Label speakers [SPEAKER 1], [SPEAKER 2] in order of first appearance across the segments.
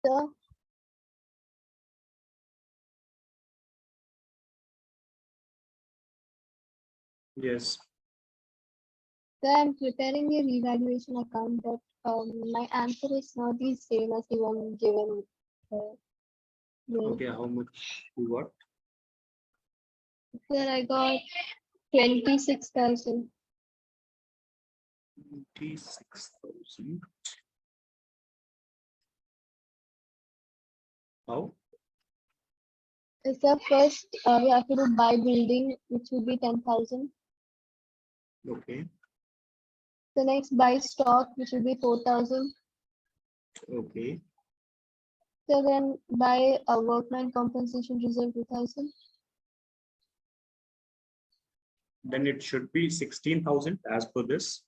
[SPEAKER 1] So,
[SPEAKER 2] Yes.
[SPEAKER 1] I'm preparing a revaluation account, but my answer is not the same as the one given. Here.
[SPEAKER 2] Okay, how much you got?
[SPEAKER 1] Here I got 26,000.
[SPEAKER 2] 26,000. How?
[SPEAKER 1] Is the first we have to do buy building, which would be 10,000.
[SPEAKER 2] Okay.
[SPEAKER 1] The next buy stock, which would be 4,000.
[SPEAKER 2] Okay.
[SPEAKER 1] So then buy a workman compensation reserve 2,000.
[SPEAKER 2] Then it should be 16,000 as per this.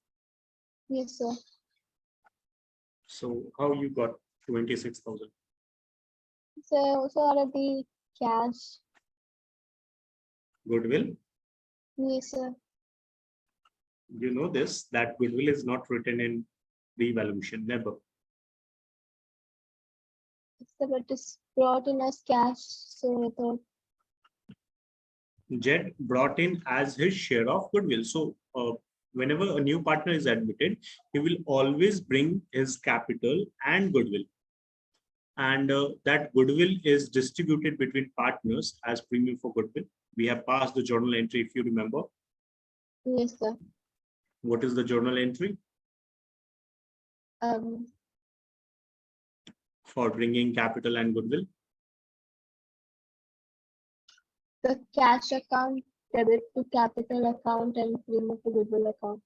[SPEAKER 1] Yes, sir.
[SPEAKER 2] So how you got 26,000?
[SPEAKER 1] So I also added the cash.
[SPEAKER 2] Goodwill.
[SPEAKER 1] Yes, sir.
[SPEAKER 2] You know this, that goodwill is not written in revaluation, never.
[SPEAKER 1] So but it's brought in as cash. So I thought,
[SPEAKER 2] Jed brought in as his share of goodwill. So whenever a new partner is admitted, he will always bring his capital and goodwill. And that goodwill is distributed between partners as premium for goodwill. We have passed the journal entry, if you remember.
[SPEAKER 1] yes, sir.
[SPEAKER 2] What is the journal entry
[SPEAKER 1] Um,
[SPEAKER 2] for bringing capital and goodwill?
[SPEAKER 1] the cash account debit to capital account and premium to goodwill account.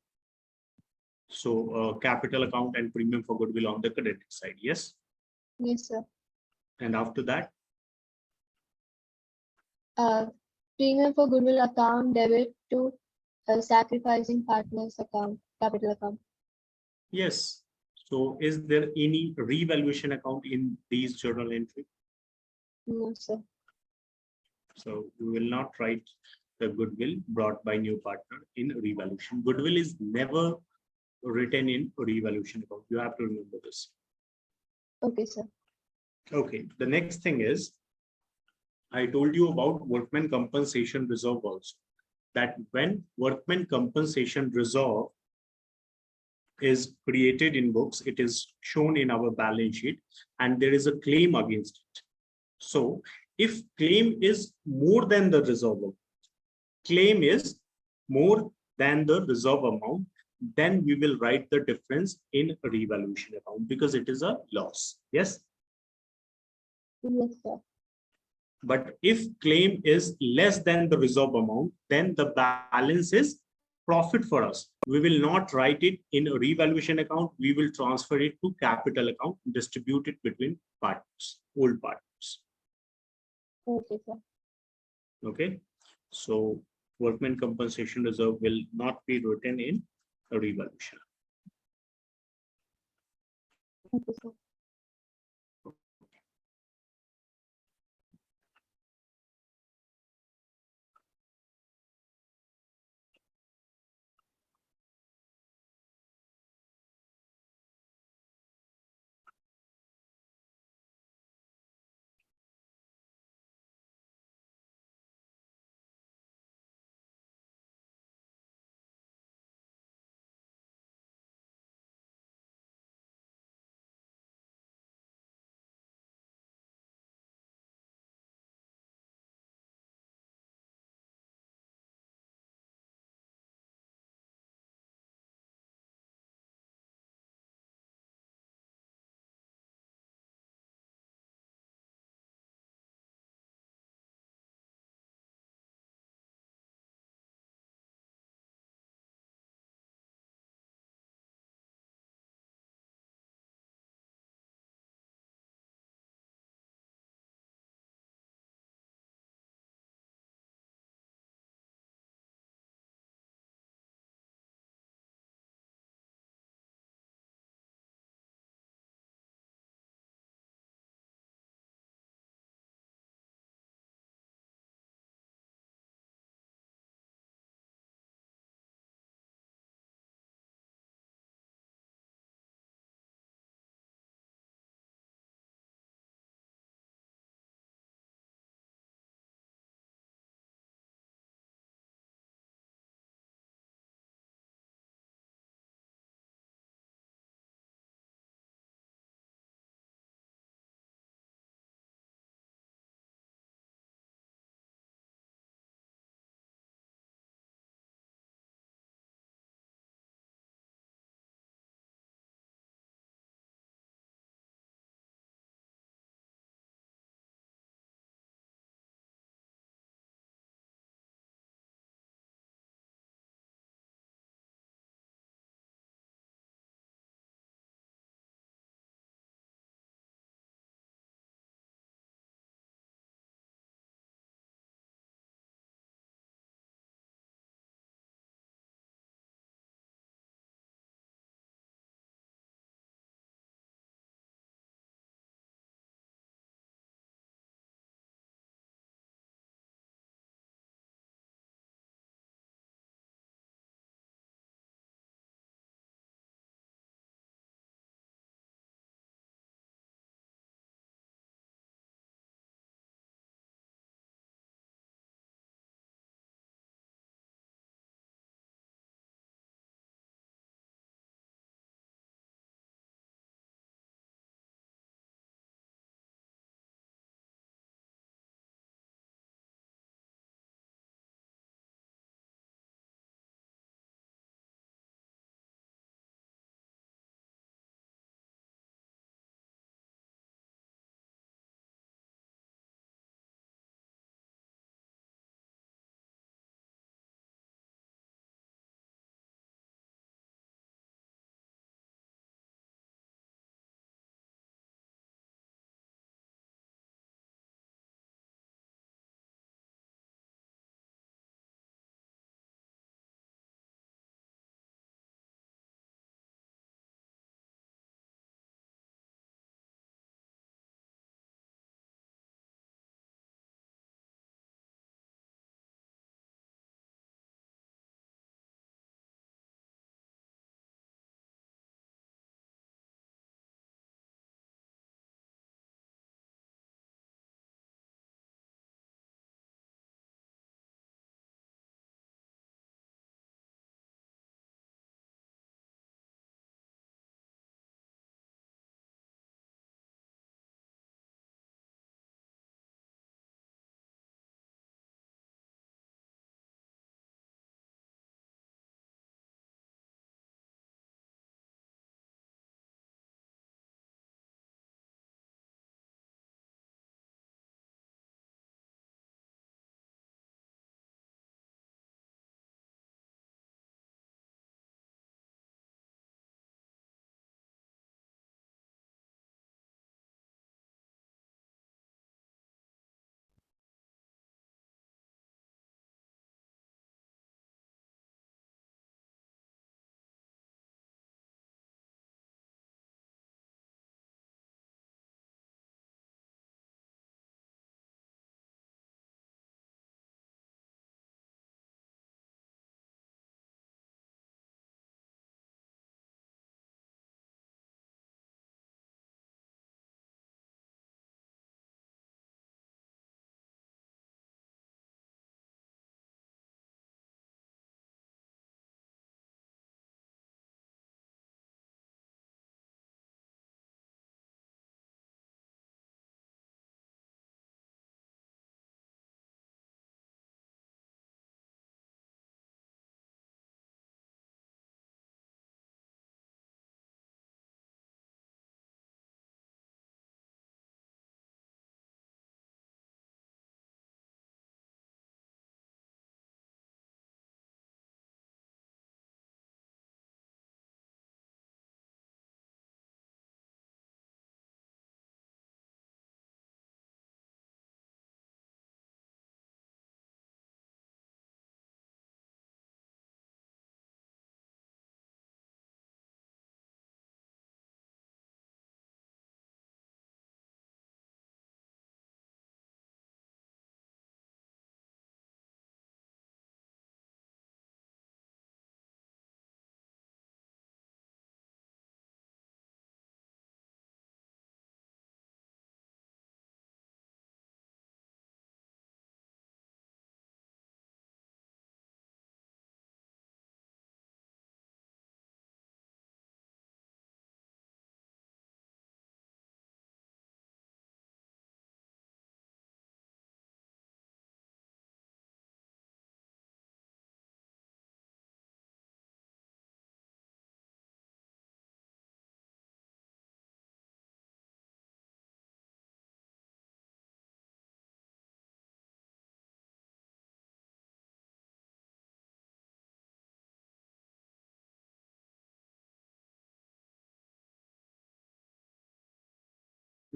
[SPEAKER 2] So capital account and premium for goodwill on the credit side, yes.
[SPEAKER 1] Yes, sir.
[SPEAKER 2] And after that,
[SPEAKER 1] Uh, Premium for goodwill account debit to sacrificing partners account, capital account.
[SPEAKER 2] yes. So is there any revaluation account in these journal entry?
[SPEAKER 1] No, sir.
[SPEAKER 2] So we will not write the goodwill brought by new partner in revaluation. Goodwill is never written in revaluation account. You have to remember this.
[SPEAKER 1] Okay, sir.
[SPEAKER 2] Okay. The next thing is, I told you about workman compensation reserve also. That when workman compensation reserve is created in books, it is shown in our balance sheet and there is a claim against it. So if claim is more than the reserve amount, claim is more than the reserve amount, then we will write the difference in a revaluation account because it is a loss. Yes.
[SPEAKER 1] Yes, sir.
[SPEAKER 2] But if claim is less than the reserve amount, then the balance is profit for us. We will not write it in a revaluation account. We will transfer it to capital account, distribute it between partners, old partners.
[SPEAKER 1] Okay, sir.
[SPEAKER 2] Okay. So workman compensation reserve will not be written in a revaluation.
[SPEAKER 1] Okay, sir.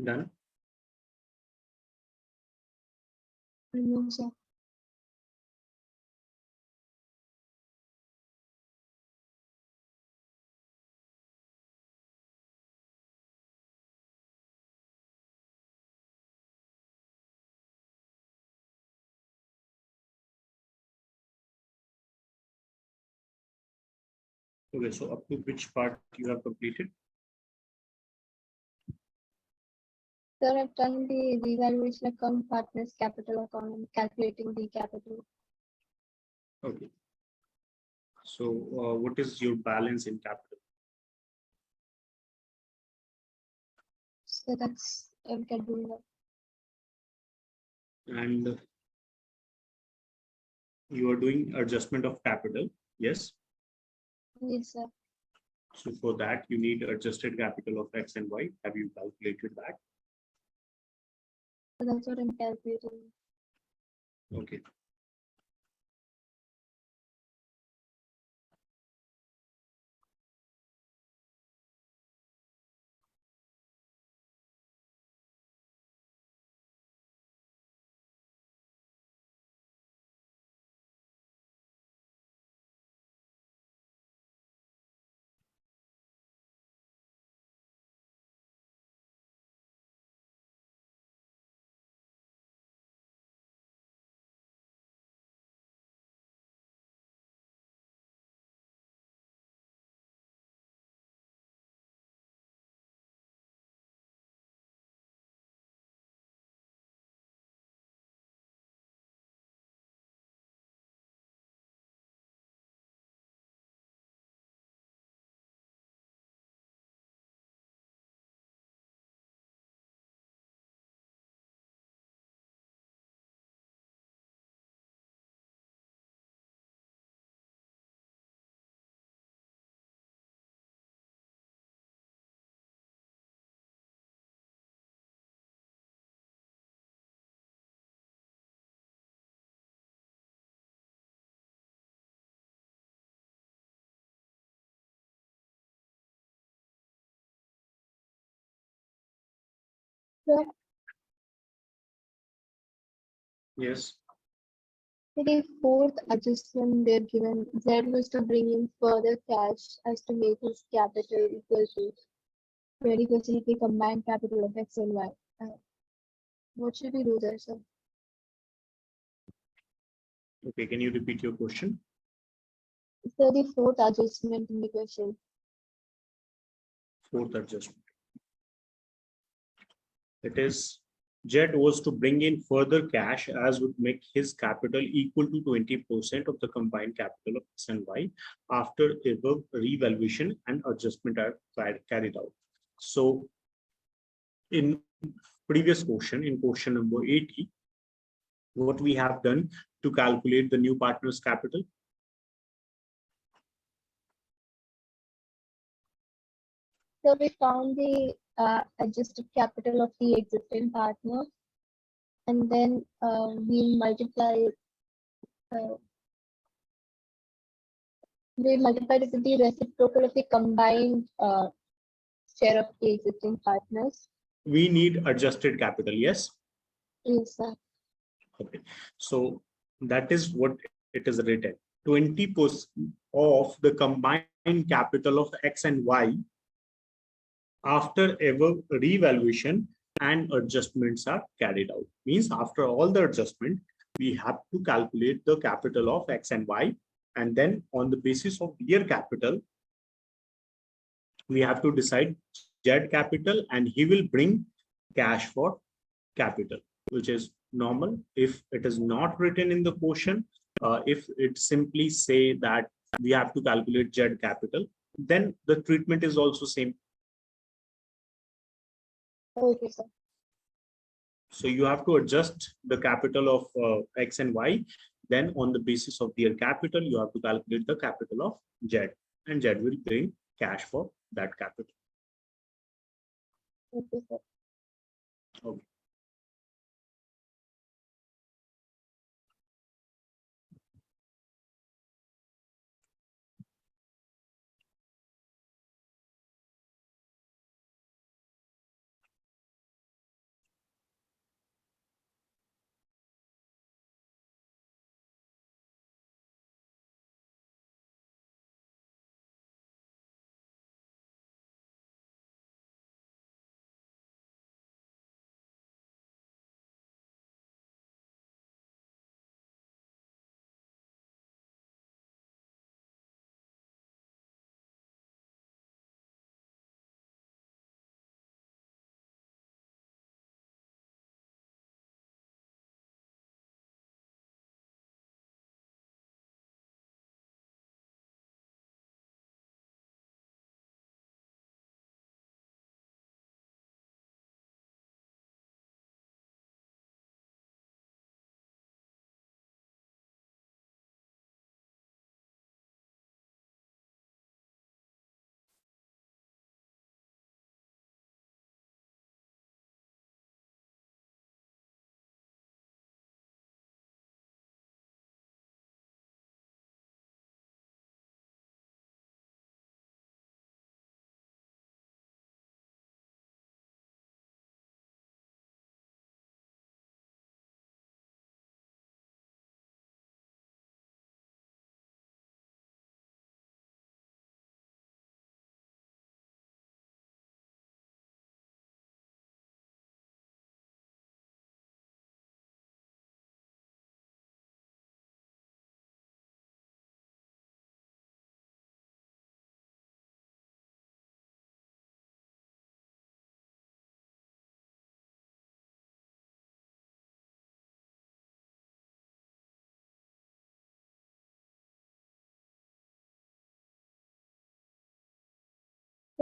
[SPEAKER 2] Done.
[SPEAKER 1] No, sir.
[SPEAKER 2] Okay, so up to which part you have completed?
[SPEAKER 1] Sir, I've done the revaluation account, partners capital account, and calculating the capital.
[SPEAKER 2] Okay. So what is your balance in capital?
[SPEAKER 1] So that's we can do that.
[SPEAKER 2] And you are doing adjustment of capital. Yes.
[SPEAKER 1] Yes, sir.
[SPEAKER 2] So for that, you need adjusted capital of X and Y. Have you calculated that?
[SPEAKER 1] So that's what I'm calculating.
[SPEAKER 2] Okay.
[SPEAKER 1] So
[SPEAKER 2] Yes.
[SPEAKER 1] the fourth adjustment they're given, Z was to bring in further cash as to make his capital equal to 20% of the combined capital of X and Y. What should we do there, sir?
[SPEAKER 2] Okay. Can you repeat your question?
[SPEAKER 1] So the fourth adjustment in the question.
[SPEAKER 2] Fourth adjustment. It is Jet was to bring in further cash as would make his capital equal to 20% of the combined capital of X and Y after above revaluation and adjustment are carried out. So in previous question, in question number 80, what we have done to calculate the new partner's capital?
[SPEAKER 1] So we found the adjusted capital of the existing partner, and then uh, we multiplied it with the reciprocal of the combined share of the existing partners.
[SPEAKER 2] We need adjusted capital, yes?
[SPEAKER 1] Yes, sir.
[SPEAKER 2] Okay, so that is what it is written. 20% of the combined capital of X and Y after ever revaluation and adjustments are carried out. Means after all the adjustment, we have to calculate the capital of X and Y, and then on the basis of their capital, we have to decide Z capital, and he will bring cash for capital, which is normal. If it is not written in the question, if it simply say that we have to calculate Z capital, then the treatment is also same.
[SPEAKER 1] Okay, sir.
[SPEAKER 2] So you have to adjust the capital of X and Y. Then on the basis of their capital, you have to calculate the capital of Z, and Z will bring cash for that capital.
[SPEAKER 1] Okay, sir.
[SPEAKER 2] Okay.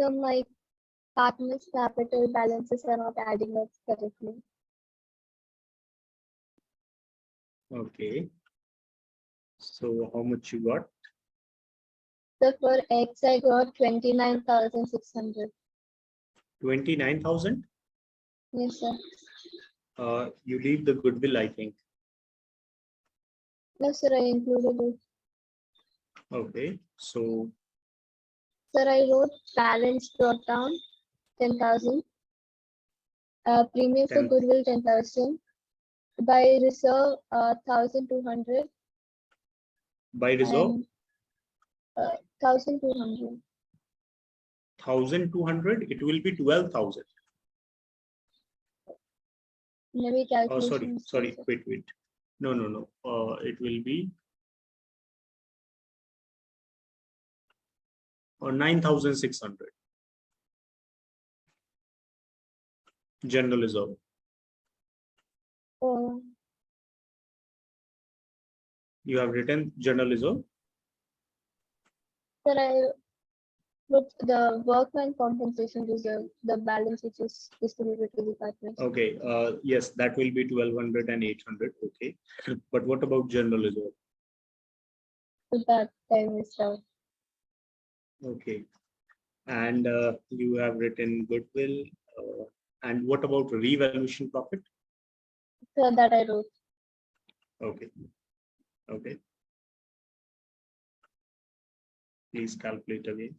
[SPEAKER 1] my partner's capital balances are not adding up correctly.
[SPEAKER 2] Okay. So how much you got?
[SPEAKER 1] So for X, I got 29,600.
[SPEAKER 2] 29,000.
[SPEAKER 1] Yes, sir.
[SPEAKER 2] You leave the goodwill, I think.
[SPEAKER 1] No, sir, I included it.
[SPEAKER 2] Okay. So
[SPEAKER 1] Sir, I wrote balance brought down 10,000. Premium for
[SPEAKER 2] 10
[SPEAKER 1] goodwill 10,000. By reserve 1,200
[SPEAKER 2] by reserve
[SPEAKER 1] and 1,200.
[SPEAKER 2] 1,200. It will be 12,000.
[SPEAKER 1] Maybe
[SPEAKER 2] Sorry.
[SPEAKER 1] calculations.
[SPEAKER 2] Wait. No. It will be 9,600. General reserve.
[SPEAKER 1] Oh,
[SPEAKER 2] You have written general reserve.
[SPEAKER 1] sir, I put the workman compensation reserve, the balance which is distributed to the partners.
[SPEAKER 2] Okay. Yes, that will be 1,200 and 800. Okay. But what about general reserve?
[SPEAKER 1] So that time is out.
[SPEAKER 2] Okay. And you have written goodwill. And what about revaluation profit?
[SPEAKER 1] So that I wrote.
[SPEAKER 2] Okay. Okay. Please calculate again.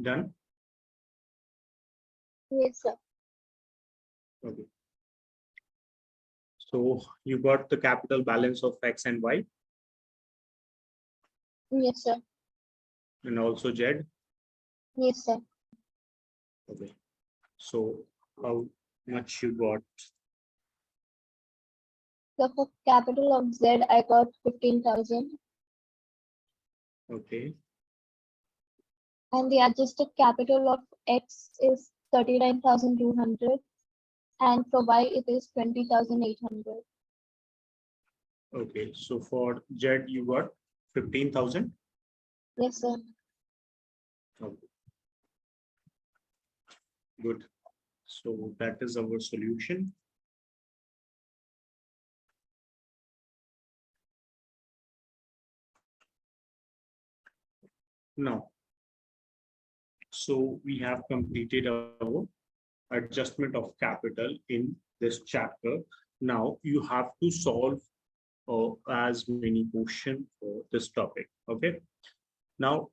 [SPEAKER 2] Done?
[SPEAKER 1] Yes, sir.
[SPEAKER 2] Okay. So you got the capital balance of X and Y
[SPEAKER 1] Yes, sir.
[SPEAKER 2] and also Z.
[SPEAKER 1] Yes, sir.
[SPEAKER 2] Okay. So how much you got?
[SPEAKER 1] So for capital of Z, I got 15,000,
[SPEAKER 2] Okay.
[SPEAKER 1] and the adjusted capital of X is 39,200, and for Y it is 20,800.
[SPEAKER 2] Okay. So for Z, you got 15,000.
[SPEAKER 1] Yes, sir.
[SPEAKER 2] Okay. Good. So that is our solution. Now, so we have completed our adjustment of capital in this chapter. Now you have to solve as many questions for this topic. Okay. Now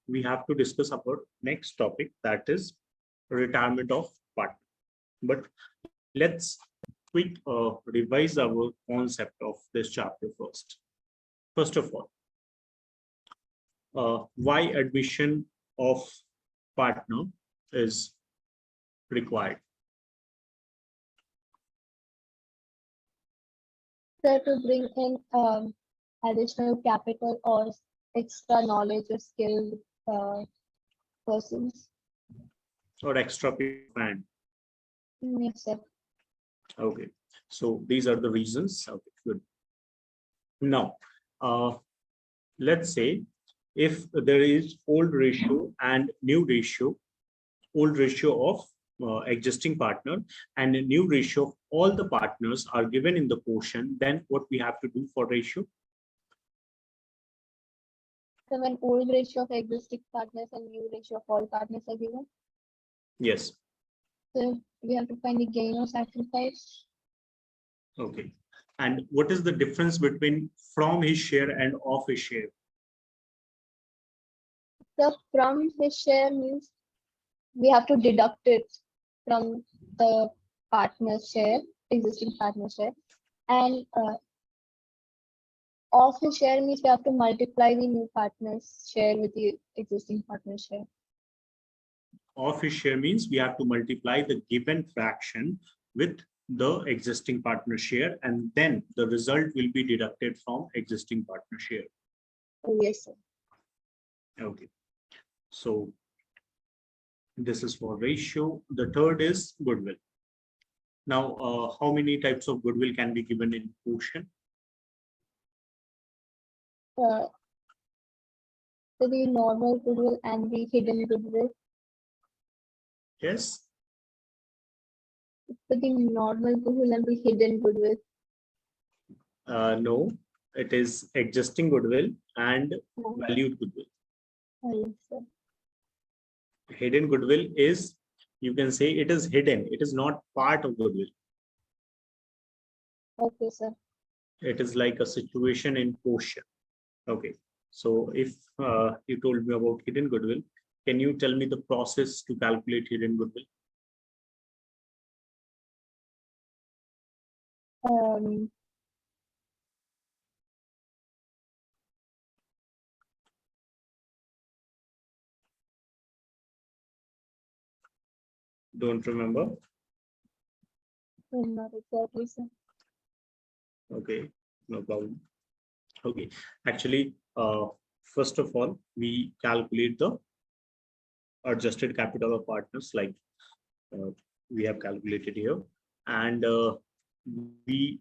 [SPEAKER 2] we have to discuss about next topic, that is retirement of partner. But let's quick revise our concept of this chapter first. First of all, why admission of partner is required.
[SPEAKER 1] So to bring in additional capital or extra knowledge or skill persons.
[SPEAKER 2] Or extra hand.
[SPEAKER 1] Yes, sir.
[SPEAKER 2] Okay, so these are the reasons. Okay, good. Now, let's say if there is old ratio and new ratio, old ratio of existing partner and a new ratio of all the partners are given in the quotient, then what we have to do for ratio?
[SPEAKER 1] So when old ratio of existing partners and new ratio of all partners are given,
[SPEAKER 2] Yes.
[SPEAKER 1] so we have to find the gain or sacrifice.
[SPEAKER 2] Okay. And what is the difference between from his share and of his share?
[SPEAKER 1] So from his share means we have to deduct it from the partner's share, existing partner share, and of his share means we have to multiply the new partner's share with the existing partner's share.
[SPEAKER 2] Of his share means we have to multiply the given fraction with the existing partner share, and then the result will be deducted from existing partner share.
[SPEAKER 1] Oh, yes, sir.
[SPEAKER 2] Okay. So this is for ratio. The third is goodwill. Now, how many types of goodwill can be given in quotient?
[SPEAKER 1] So the normal goodwill and the hidden goodwill.
[SPEAKER 2] Yes.
[SPEAKER 1] So the normal goodwill and the hidden goodwill.
[SPEAKER 2] No, it is existing goodwill and valued goodwill.
[SPEAKER 1] Oh, yes, sir.
[SPEAKER 2] Hidden goodwill is, you can say it is hidden. It is not part of goodwill.
[SPEAKER 1] Okay, sir.
[SPEAKER 2] It is like a situation in quotient. Okay. So if you told me about hidden goodwill, can you tell me the process to calculate hidden goodwill?
[SPEAKER 1] Um,
[SPEAKER 2] Don't remember?
[SPEAKER 1] Not exactly, sir.
[SPEAKER 2] Okay, no problem. Okay, actually, first of all, we calculate the adjusted capital of partners like uh, we have calculated here, and we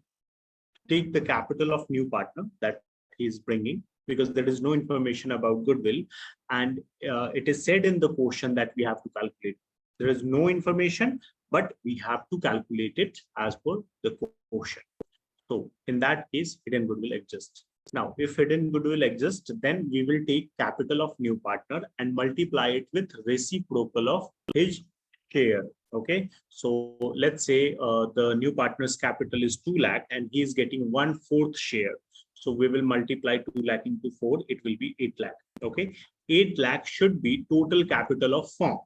[SPEAKER 2] take the capital of new partner that he is bringing, because there is no information about goodwill, and it is said in the quotient that we have to calculate. There is no information, but we have to calculate it as per the quotient. So in that case, hidden goodwill exists. Now, if hidden goodwill exists, then we will take capital of new partner and multiply it with reciprocal of his share. Okay. So let's say the new partner's capital is 2 lakh and he is getting 1/4 share. So we will multiply 2 lakh into 4. It will be 8 lakh. Okay, 8 lakh should be total capital of firm.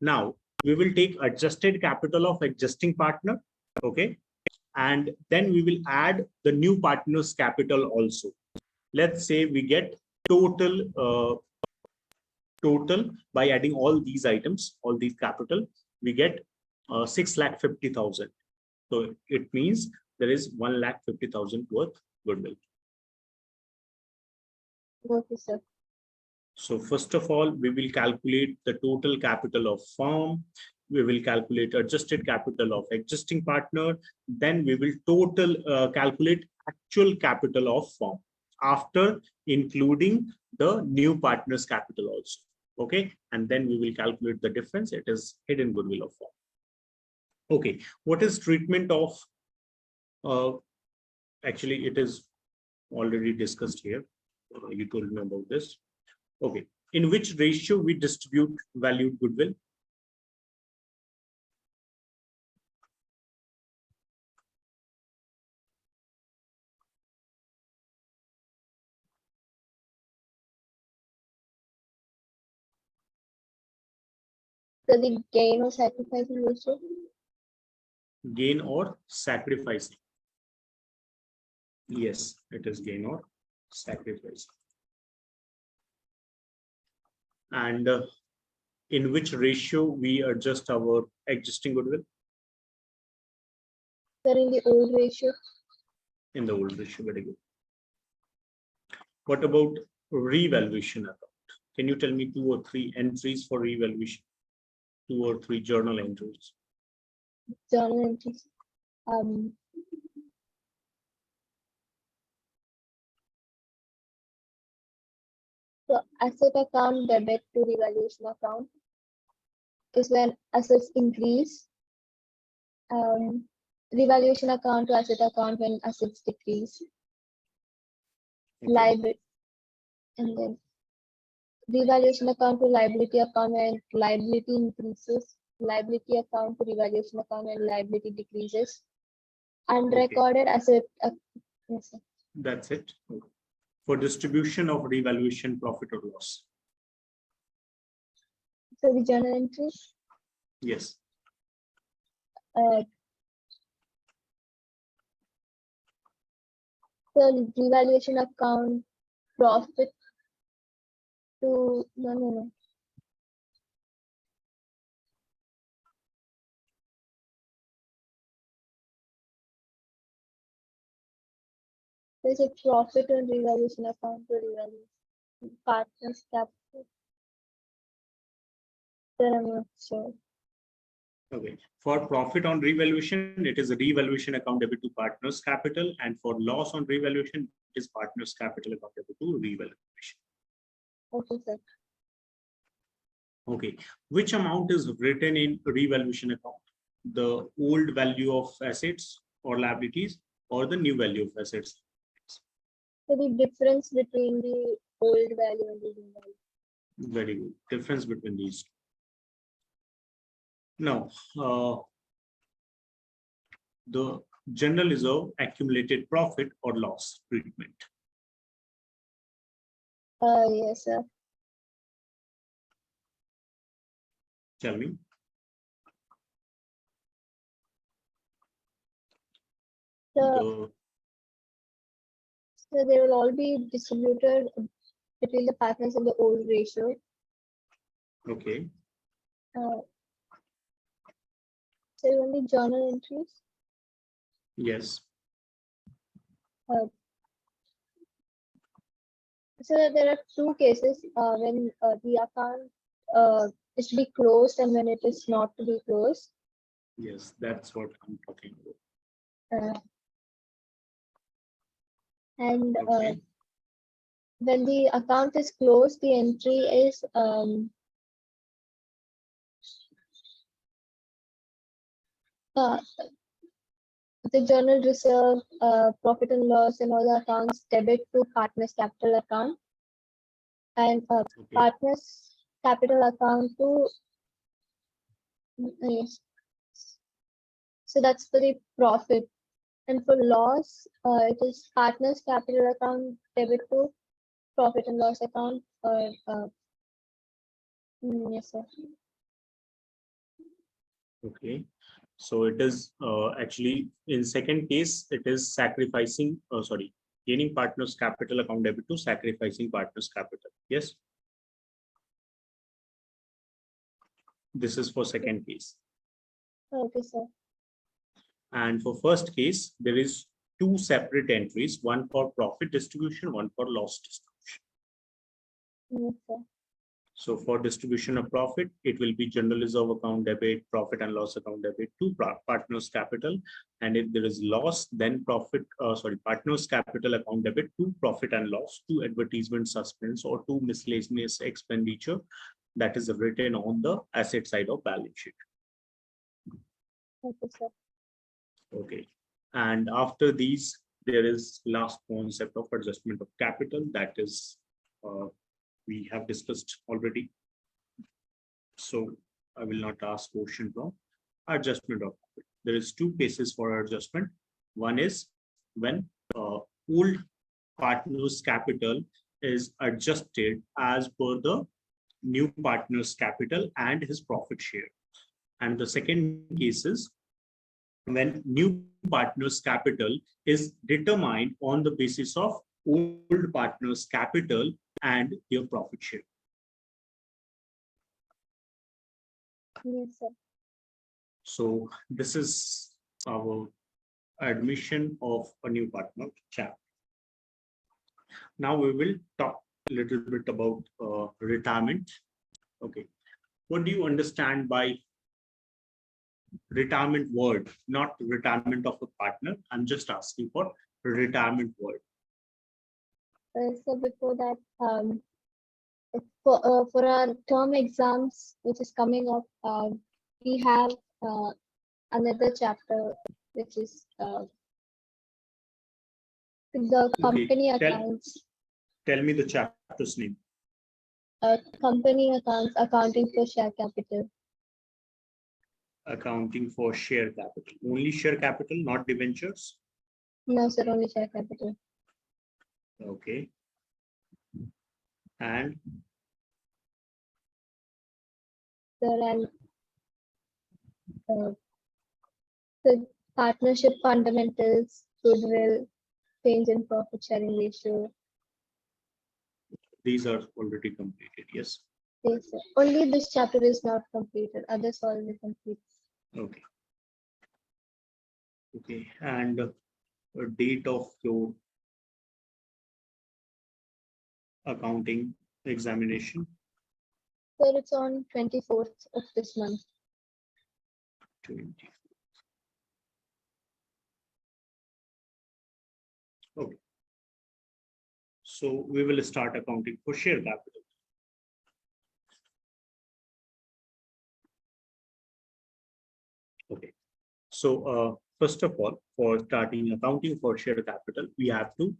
[SPEAKER 2] Now we will take adjusted capital of existing partner. Okay, and then we will add the new partner's capital also. Let's say we get total by adding all these items, all these capital, we get 6,50,000. So it means there is 1,50,000 worth goodwill.
[SPEAKER 1] Okay, sir.
[SPEAKER 2] So first of all, we will calculate the total capital of firm. We will calculate adjusted capital of existing partner. Then we will calculate actual capital of firm after including the new partner's capital also. Okay, and then we will calculate the difference. It is hidden goodwill of firm. Okay, what is treatment of? Actually, it is already discussed here. You told me about this. Okay, in which ratio we distribute valued goodwill?
[SPEAKER 1] So the gain or sacrifice ratio.
[SPEAKER 2] Gain or sacrifice? Yes, it is gain or sacrifice. And in which ratio we adjust our existing goodwill?
[SPEAKER 1] Sir, in the old ratio.
[SPEAKER 2] In the old ratio, very good. What about revaluation account? Can you tell me 2 or 3 entries for revaluation? 2 or 3 journal entries.
[SPEAKER 1] Journal entries. So asset account debit to revaluation account is when assets increase. Revaluation account to asset account when assets decrease.
[SPEAKER 2] Okay.
[SPEAKER 1] Liability, and then revaluation account to liability account when liability increases. Liability account to revaluation account when liability decreases. Unrecorded asset. Yes, sir.
[SPEAKER 2] That's it. For distribution of revaluation profit or loss.
[SPEAKER 1] So the journal entry.
[SPEAKER 2] Yes.
[SPEAKER 1] So revaluation account profit to no. There's a profit on revaluation account to revaluation partners capital. Then I'm not sure.
[SPEAKER 2] Okay. For profit on revaluation, it is a revaluation account debit to partners capital, and for loss on revaluation, it is partners capital account debit to revaluation.
[SPEAKER 1] Okay, sir.
[SPEAKER 2] Okay. Which amount is written in revaluation account? The old value of assets or liabilities, or the new value of assets?
[SPEAKER 1] So the difference between the old value and the new value.
[SPEAKER 2] Very good. Difference between these. Now, the general reserve accumulated profit or loss treatment.
[SPEAKER 1] Yes, sir.
[SPEAKER 2] Tell me.
[SPEAKER 1] So they will all be distributed between the partners in the old ratio.
[SPEAKER 2] Okay.
[SPEAKER 1] So only journal entries.
[SPEAKER 2] Yes.
[SPEAKER 1] So there are 2 cases when the account is to be closed and when it is not to be closed.
[SPEAKER 2] Yes, that's what I'm talking about.
[SPEAKER 1] And
[SPEAKER 2] Okay.
[SPEAKER 1] when the account is closed, the entry is the journal reserve, profit and loss, and all the accounts debit to partners capital account, and
[SPEAKER 2] Okay.
[SPEAKER 1] partners capital account to yes. So that's for the profit, and for loss, it is partners capital account debit to profit and loss account or yes, sir.
[SPEAKER 2] Okay. So it is actually in second case, it is sacrificing, sorry, gaining partner's capital account debit to sacrificing partner's capital. Yes. This is for second case.
[SPEAKER 1] Okay, sir.
[SPEAKER 2] And for first case, there is two separate entries, one for profit distribution, one for loss distribution.
[SPEAKER 1] Yes, sir.
[SPEAKER 2] So for distribution of profit, it will be general reserve account debit, profit and loss account debit to partner's capital. And if there is loss, then partner's capital account debit to profit and loss, to advertisement suspense or to miscellaneous expenditure that is written on the asset side of balance sheet.
[SPEAKER 1] Okay, sir.
[SPEAKER 2] Okay. And after these, there is last concept of adjustment of capital that is we have discussed already. So I will not ask question from adjustment of capital. There is two cases for adjustment. One is when old partner's capital is adjusted as per the new partner's capital and his profit share. And the second case is when new partner's capital is determined on the basis of old partner's capital and their profit share.
[SPEAKER 1] Yes, sir.
[SPEAKER 2] So this is our admission of a new partner chapter. Now we will talk a little bit about retirement. Okay, what do you understand by retirement word? Not retirement of a partner. I'm just asking for retirement word.
[SPEAKER 1] So before that, for our term exams, which is coming up, we have another chapter, which is the company accounts.
[SPEAKER 2] Tell me the chapter's name.
[SPEAKER 1] Company accounts, accounting for share capital.
[SPEAKER 2] Accounting for share capital. Only share capital, not debentures?
[SPEAKER 1] No, sir, only share capital.
[SPEAKER 2] Okay. And
[SPEAKER 1] Sir, and the partnership fundamentals, goodwill, change in profit sharing ratio.
[SPEAKER 2] these are already completed. Yes.
[SPEAKER 1] Yes, sir. Only this chapter is not completed. Others already complete.
[SPEAKER 2] Okay. Okay. And date of your accounting examination?
[SPEAKER 1] Sir, it's on 24th of this month.
[SPEAKER 2] 20. Okay. So we will start accounting for share capital. Okay. So first of all, for starting accounting for share capital, we have to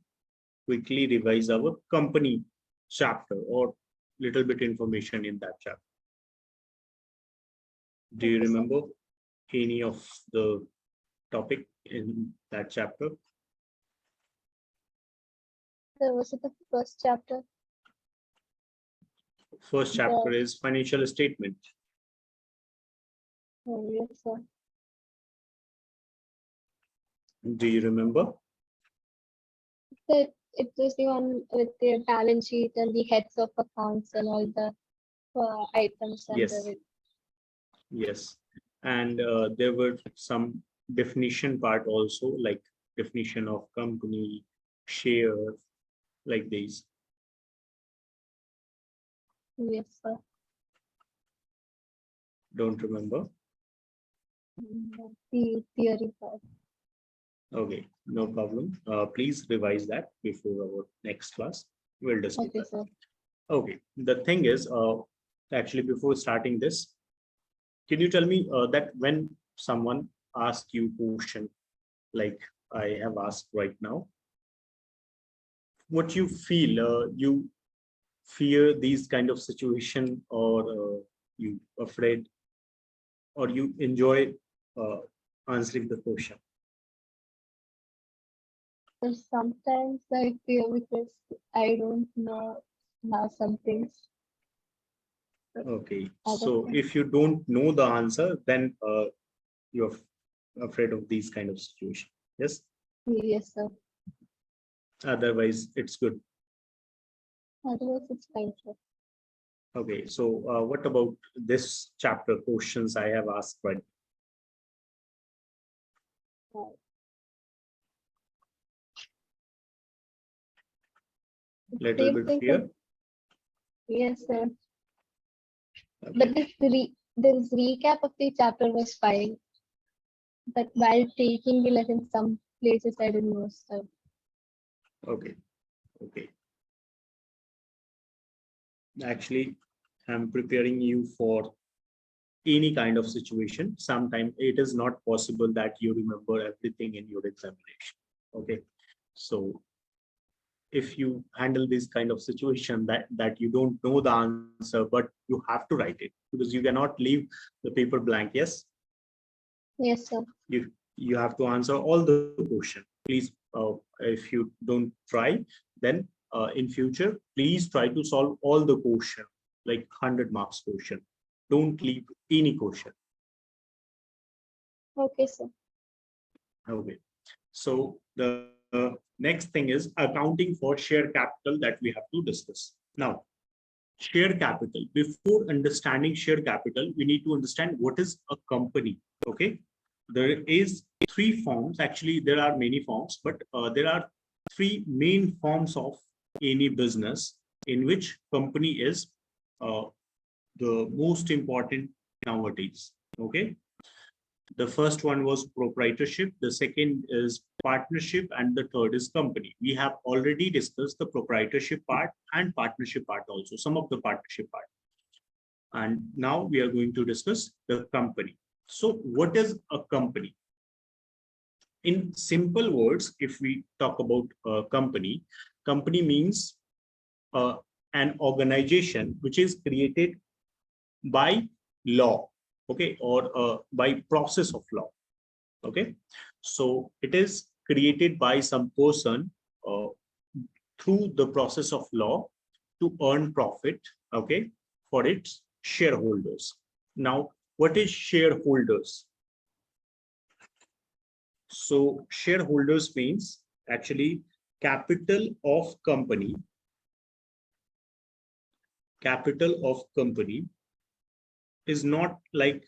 [SPEAKER 2] quickly revise our company chapter or little bit information in that chapter. Do you remember any of the topic in that chapter?
[SPEAKER 1] Sir, was it the first chapter?
[SPEAKER 2] First chapter is financial statement.
[SPEAKER 1] Oh, yes, sir.
[SPEAKER 2] Do you remember?
[SPEAKER 1] Sir, it was the one with the balance sheet and the heads of accounts and all the items under
[SPEAKER 2] Yes.
[SPEAKER 1] it.
[SPEAKER 2] Yes. And there were some definition part also, like definition of company, share, like these.
[SPEAKER 1] Yes, sir.
[SPEAKER 2] Don't remember?
[SPEAKER 1] The theory part.
[SPEAKER 2] Okay, no problem. Please revise that before our next class. We'll discuss
[SPEAKER 1] Okay,
[SPEAKER 2] that.
[SPEAKER 1] sir.
[SPEAKER 2] Okay, the thing is, actually, before starting this, can you tell me that when someone asks you question, like I have asked right now, what you feel? You fear these kind of situation, or you afraid, or you enjoy answering the question?
[SPEAKER 1] So sometimes I feel because I don't know how some things, but
[SPEAKER 2] Okay,
[SPEAKER 1] other
[SPEAKER 2] so
[SPEAKER 1] things,
[SPEAKER 2] if you don't know the answer, then you're afraid of these kind of situation. Yes,
[SPEAKER 1] yes, sir.
[SPEAKER 2] otherwise it's good.
[SPEAKER 1] Otherwise, it's fine, sir.
[SPEAKER 2] Okay, so what about this chapter questions I have asked, right?
[SPEAKER 1] Right.
[SPEAKER 2] Little
[SPEAKER 1] Same
[SPEAKER 2] bit
[SPEAKER 1] thing for
[SPEAKER 2] clear.
[SPEAKER 1] yes, sir.
[SPEAKER 2] Okay,
[SPEAKER 1] But this recap of the chapter was fine. But while taking the lesson, some places I didn't know, sir.
[SPEAKER 2] okay, okay. Actually, I'm preparing you for any kind of situation. Sometimes it is not possible that you remember everything in your examination. Okay, so if you handle this kind of situation that you don't know the answer, but you have to write it because you cannot leave the paper blank. Yes,
[SPEAKER 1] Yes, sir.
[SPEAKER 2] you have to answer all the question. Please, if you don't try, then in future, please try to solve all the question, like 100 marks question. Don't leave any question.
[SPEAKER 1] Okay, sir.
[SPEAKER 2] Okay. So the next thing is accounting for share capital that we have to discuss. Now, share capital. Before understanding share capital, we need to understand what is a company. Okay. There is three forms. Actually, there are many forms, but there are three main forms of any business in which company is uh, the most important nowadays. Okay. The first one was proprietorship, the second is partnership, and the third is company. We have already discussed the proprietorship part and partnership part also, some of the partnership part. And now we are going to discuss the company. So what is a company? In simple words, if we talk about a company, company means uh, an organization which is created by law, okay, or by process of law. Okay, so it is created by some person uh, through the process of law to earn profit, okay, for its shareholders. Now, what is shareholders? So shareholders means actually capital of company, capital of company is not like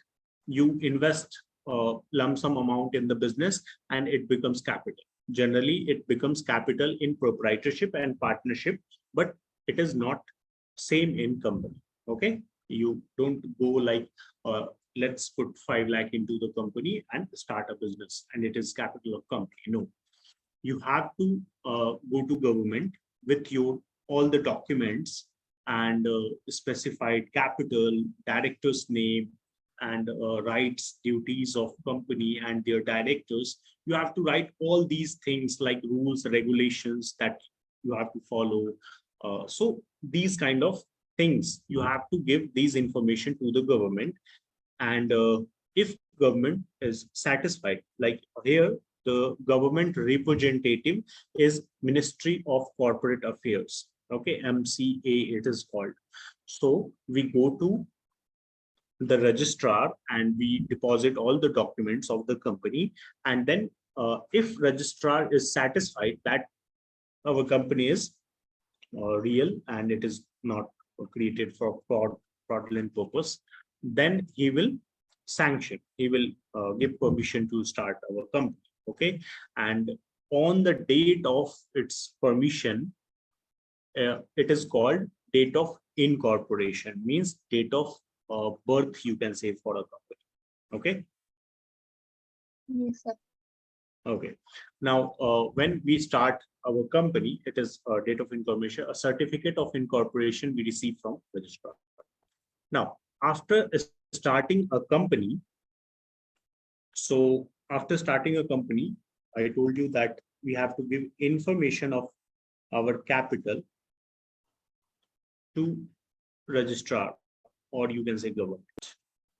[SPEAKER 2] you invest a lump sum amount in the business and it becomes capital. Generally, it becomes capital in proprietorship and partnership, but it is not same in company. Okay, you don't go like let's put 5 lakh into the company and start a business and it is capital of company. No, you have to go to government with your all the documents and specified capital, director's name, and rights, duties of company and their directors. You have to write all these things like rules, regulations that you have to follow. So these kind of things you have to give these information to the government, and if government is satisfied, like here the government representative is Ministry of Corporate Affairs, okay, MCA it is called. So we go to the registrar and we deposit all the documents of the company, and then if registrar is satisfied that our company is real and it is not created for fraudulent purpose, then he will sanction, he will give permission to start our company. Okay, and on the date of its permission, it is called date of incorporation, means date of birth, you can say, for a company. Okay.
[SPEAKER 1] Yes, sir.
[SPEAKER 2] Okay. Now, when we start our company, it is a date of incorporation, a certificate of incorporation we receive from registrar. Now, after starting a company, so after starting a company, I told you that we have to give information of our capital to registrar, or you can say government.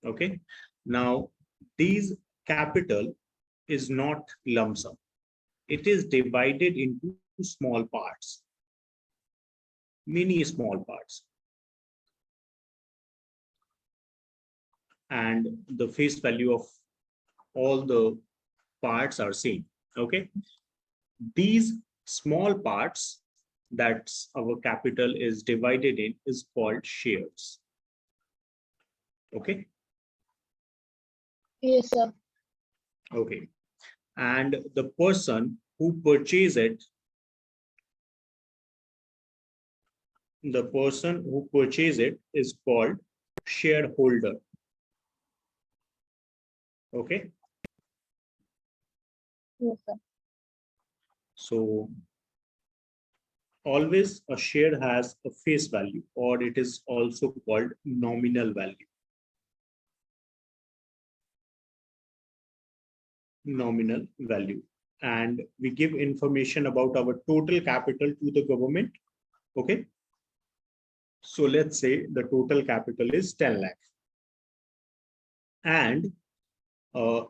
[SPEAKER 2] Okay. Now, these capital is not lump sum. it is divided into small parts, many small parts, and the face value of all the parts are same. Okay, these small parts that our capital is divided in is called shares. Okay.
[SPEAKER 1] Yes, sir.
[SPEAKER 2] Okay, and the person who purchase it, the person who purchase it is called shareholder. Okay,
[SPEAKER 1] Yes, sir.
[SPEAKER 2] so always a share has a face value, or it is also called nominal value. Nominal value. And we give information about our total capital to the government. Okay, so let's say the total capital is 10 lakh, and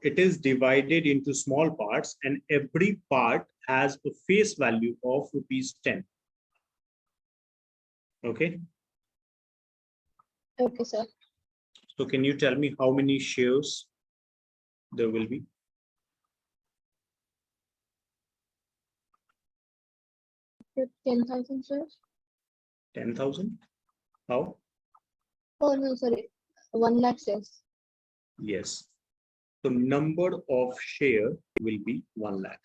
[SPEAKER 2] it is divided into small parts, and every part has a face value of rupees 10. Okay,
[SPEAKER 1] Okay, sir.
[SPEAKER 2] so can you tell me how many shares there will be?
[SPEAKER 1] 10,000, sir.
[SPEAKER 2] 10,000. How?
[SPEAKER 1] Oh, no, sorry. 1 lakh shares.
[SPEAKER 2] Yes, the number of share will be 1 lakh.